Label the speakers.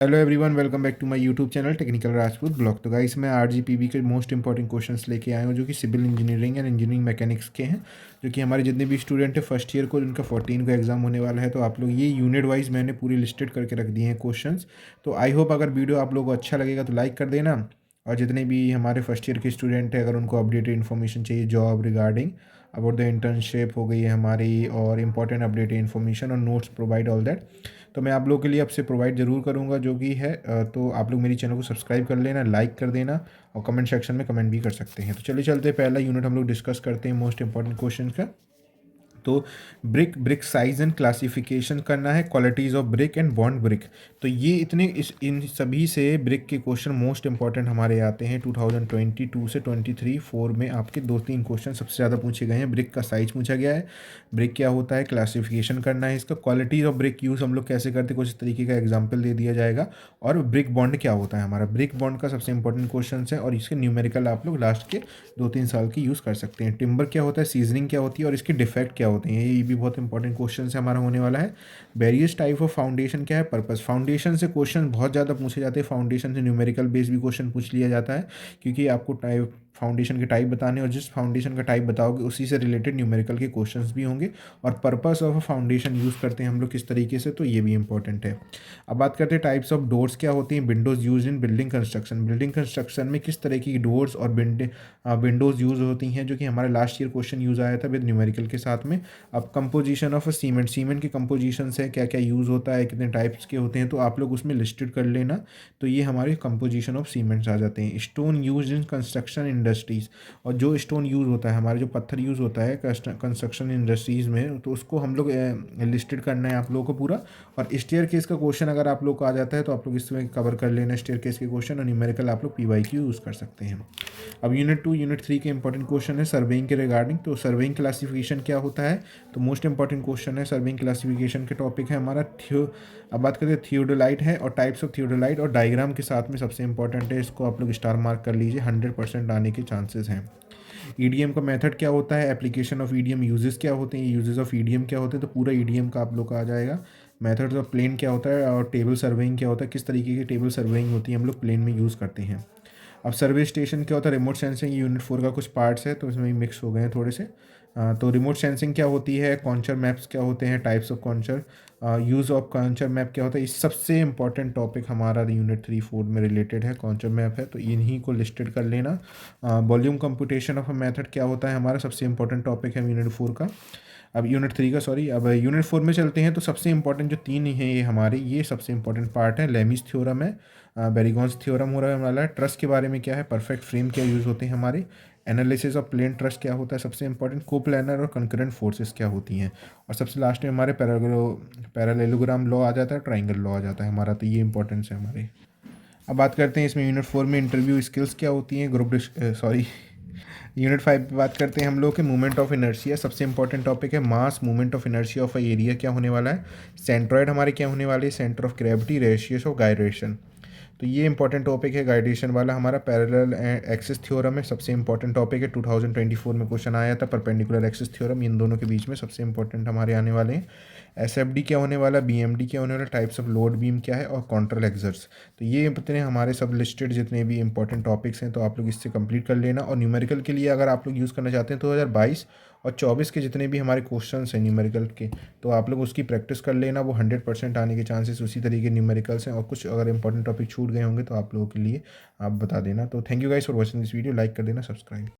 Speaker 1: Hello everyone, welcome back to my YouTube channel technical Rajput blog. तो guys मैं RGPV के most important questions लेके आया हूँ जो कि civil engineering and engineering mechanics के हैं, जो कि हमारे जितने भी स्टूडेंट है फर्स्ट ईयर को उनका 14 को एग्जाम होने वाला है। तो आप लोग ये यूनिट वाइज मैंने पूरी लिस्टेड करके रख दिए हैं क्वेश्चंस। तो आई होप अगर वीडियो आप लोगों को अच्छा लगेगा तो लाइक कर देना। और जितने भी हमारे फर्स्ट ईयर के स्टूडेंट हैं, अगर उनको अपडेटेड इन्फॉर्मेशन चाहिए job regarding about the internship हो गई है हमारी, और इंपॉर्टेंट अपडेटेड इन्फॉर्मेशन और नोट्स प्रोवाइड ऑल दैट, तो मैं आप लोगों के लिए आपसे प्रोवाइड ज़रूर करूँगा जो कि है। तो आप लोग मेरी चैनल को सब्सक्राइब कर लेना, लाइक कर देना, और कमेंट सेक्शन में कमेंट भी कर सकते हैं। तो चलिए चलते हैं, पहला यूनिट हम लोग डिस्कस करते हैं मोस्ट इंपॉर्टेंट क्वेश्चन का। तो ब्रिक साइज एंड क्लासिफिकेशन करना है, qualities of brick and bond brick. तो ये इतने इन सभी से ब्रिक के क्वेश्चन मोस्ट इंपॉर्टेंट हमारे आते हैं 2022 से 23-4 में। आपके 2-3 क्वेश्चन सबसे ज़्यादा पूछे गए हैं। ब्रिक का साइज पूछा गया है, ब्रिक क्या होता है, क्लासिफिकेशन करना है इसका, क्वालिटीज़ ऑफ ब्रिक यूज़ हम लोग कैसे करते हैं, कुछ इस तरीके का एग्जाम्पल दे दिया जाएगा, और ब्रिक बॉन्ड क्या होता है हमारा। ब्रिक बॉन्ड का सबसे इंपॉर्टेंट क्वेश्चन है, और इसके न्यूमेरिकल आप लोग लास्ट के 2-3 साल की यूज़ कर सकते हैं। टिम्बर क्या होता है, सीजनिंग क्या होती है, और इसके डिफेक्ट क्या होते हैं, ये भी बहुत इंपॉर्टेंट क्वेश्चन से हमारा होने वाला है। वेरियस टाइप ऑफ फाउंडेशन क्या है, पर्पस। फाउंडेशन से क्वेश्चन बहुत ज़्यादा पूछे जाते हैं, फाउंडेशन से न्यूमेरिकल बेस भी क्वेश्चन पूछ लिया जाता है, क्योंकि आपको टाइप फाउंडेशन के टाइप बताने, और जिस फाउंडेशन का टाइप बताओगे उसी से रिलेटेड न्यूमेरिकल के क्वेश्चंस भी होंगे। और पर्पस ऑफ फाउंडेशन यूज़ करते हैं हम लोग किस तरीके से, तो ये भी इंपॉर्टेंट है। अब बात करते हैं टाइप्स ऑफ डोर्स क्या होती हैं, Windows use in building construction. Building construction में किस तरह की डोर्स और विंडोज़ यूज़ होती हैं, जो कि हमारे लास्ट ईयर क्वेश्चन यूज़ आया था विद न्यूमेरिकल के साथ में। अब कंपोजिशन ऑफ सीमेंट, सीमेंट के कंपोजिशन से क्या क्या यूज़ होता है, कितने टाइप्स के होते हैं, तो आप लोग उसमें लिस्टेड कर लेना। तो ये हमारे कंपोजिशन ऑफ सीमेंट्स आ जाते हैं। Stone use in construction industries, और जो स्टोन यूज़ होता है हमारे, जो पत्थर यूज़ होता है कंस्ट्रक्शन इंडस्ट्रीज़ में, तो उसको हम लोग लिस्टेड करना है आप लोगों को पूरा। और स्टेयर केस का क्वेश्चन अगर आप लोग को आ जाता है तो आप लोग इसमें कवर कर लेना स्टेयर केस के क्वेश्चन, और न्यूमेरिकल आप लोग PYQ यूज़ कर सकते हैं। अब यूनिट 2 यूनिट 3 के इंपॉर्टेंट क्वेश्चन है सर्वेइंग के रिगार्डिंग। तो सर्वेइंग क्लासिफिकेशन क्या होता है, तो मोस्ट इंपॉर्टेंट क्वेश्चन है। सर्वेइंग क्लासिफिकेशन के टॉपिक है हमारा अब बात करते हैं थियोडोलाइट है, और टाइप्स ऑफ थियोडोलाइट, और डायग्राम के साथ में सबसे इंपॉर्टेंट है, इसको आप लोग स्टार मार्क कर लीजिए, 100% आने के चांसेस हैं। ईडीएम का मेथड क्या होता है, एप्लीकेशन ऑफ ईडीएम, यूजेस क्या होते हैं, यूजेस ऑफ ईडीएम क्या होते हैं, तो पूरा ईडीएम का आप लोग का आ जाएगा। मेथड्स ऑफ प्लेन क्या होता है, और टेबल सर्वेइंग क्या होता है, किस तरीके की टेबल सर्वेइंग होती है हम लोग प्लेन में यूज़ करते हैं। अब सर्वे स्टेशन क्या होता है, रिमोट सेंसिंग, यूनिट 4 का कुछ पार्ट्स है तो इसमें मिक्स हो गए हैं थोड़े से। तो रिमोट सेंसिंग क्या होती है, कॉन्चर मैप्स क्या होते हैं, types of contour, use of contour map क्या होता है। इस सबसे इंपॉर्टेंट टॉपिक हमारा यूनिट 3-4 में रिलेटेड है, कॉन्चर मैप है, तो इन्हीं को लिस्टेड कर लेना। Volume computation of a method क्या होता है हमारा, सबसे इंपॉर्टेंट टॉपिक है यूनिट 4 का। अब यूनिट 3 का सॉरी, अब यूनिट 4 में चलते हैं। तो सबसे इंपॉर्टेंट जो 3 हैं ये हमारे, ये सबसे इंपॉर्टेंट पार्ट है। लेमिस थ्योरम है, बेरिगॉन्स थ्योरम हो रहा है वाला है, ट्रस्ट के बारे में क्या है, परफेक्ट फ्रेम क्या यूज़ होते हैं हमारे, एनालिसिस ऑफ प्लेन ट्रस्ट क्या होता है सबसे इंपॉर्टेंट, कोप्लानर और कंकरेंट फोर्सेस क्या होती हैं, और सबसे लास्ट में हमारे पैरेललोग्राम लॉ आ जाता है, ट्राइंगल लॉ आ जाता है हमारा। तो ये इंपॉर्टेंस है हमारे। अब बात करते हैं इसमें यूनिट 4 में इंटरव्यू स्किल्स क्या होती हैं, यूनिट 5 पे बात करते हैं हम लोग के मूवमेंट ऑफ इनर्शिया, सबसे इंपॉर्टेंट टॉपिक है mass movement of inertia of area क्या होने वाला है, सेंट्रॉइड हमारे क्या होने वाले, centre of gravity, radius of gyration. तो ये इंपॉर्टेंट टॉपिक है गाइडेशन वाला हमारा। पैरेलल एक्सिस थ्योरम है, सबसे इंपॉर्टेंट टॉपिक है, 2024 में क्वेश्चन आया था। परपेंडिकुलर एक्सिस थ्योरम, इन दोनों के बीच में सबसे इंपॉर्टेंट हमारे आने वाले हैं। SFD क्या होने वाला, BMD क्या होने वाला, टाइप्स ऑफ लोड बीम क्या है, और कॉन्ट्रोल एक्सर्ट्स। तो ये इतने हमारे सब लिस्टेड जितने भी इंपॉर्टेंट टॉपिक्स हैं, तो आप लोग इससे कंप्लीट कर लेना। और न्यूमेरिकल के लिए अगर आप लोग यूज़ करना चाहते हैं 2022 और 24 के जितने भी हमारे क्वेश्चन हैं न्यूमेरिकल के, तो आप लोग उसकी प्रैक्टिस कर लेना, वो 100% आने के चांसेस उसी तरीके न्यूमेरिकल्स हैं। और कुछ अगर इंपॉर्टेंट टॉपिक छूट गए होंगे तो आप लोगों के लिए आप बता देना। तो thank you guys for watching this video, like कर देना, सब्सक्राइब।